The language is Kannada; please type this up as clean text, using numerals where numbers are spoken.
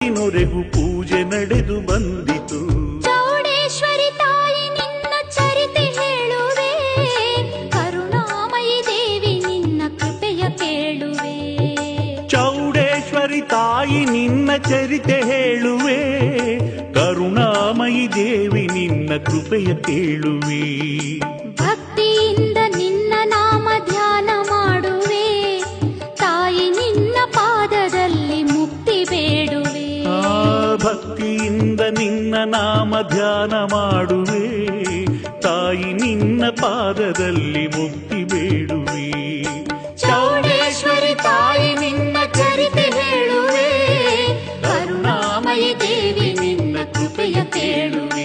ಒಟ್ಟಿನೊರೆಗೂ ಪೂಜೆ ನಡೆದು ಬಂದಿತು. ಚೌಡೇಶ್ವರಿ ತಾಯಿ ನಿನ್ನ ಚರಿತೆ ಹೇಳುವೆ, ಕರುಣಾಮಯಿ ದೇವಿ ನಿನ್ನ ಕೃಪೆಯ ಕೇಳುವೆ. ಚೌಡೇಶ್ವರಿ ತಾಯಿ ನಿನ್ನ ಚರಿತೆ ಹೇಳುವೆ, ಕರುಣಾಮಯಿ ದೇವಿ ನಿನ್ನ ಕೃಪೆಯ ಕೇಳುವೆ. ಭಕ್ತಿಯಿಂದ ನಿನ್ನ ನಾಮ ಧ್ಯಾನ ಮಾಡುವೆ, ತಾಯಿ ನಿನ್ನ ಪಾದದಲ್ಲಿ ಮುಕ್ತಿ ಬೇಡುವೆ. ಭಕ್ತಿಯಿಂದ ನಿನ್ನ ನಾಮ ಧ್ಯಾನ ಮಾಡುವೆ, ತಾಯಿ ನಿನ್ನ ಪಾದದಲ್ಲಿ ಮುಕ್ತಿ ಬೇಡುವೆ. ಚೌಡೇಶ್ವರಿ ತಾಯಿ ನಿನ್ನ ಚರಿತೆ ಹೇಳುವೆ, ಕರುಣಾಮಯಿ ದೇವಿ ನಿನ್ನ ಕೃಪೆಯ ಕೇಳುವೆ.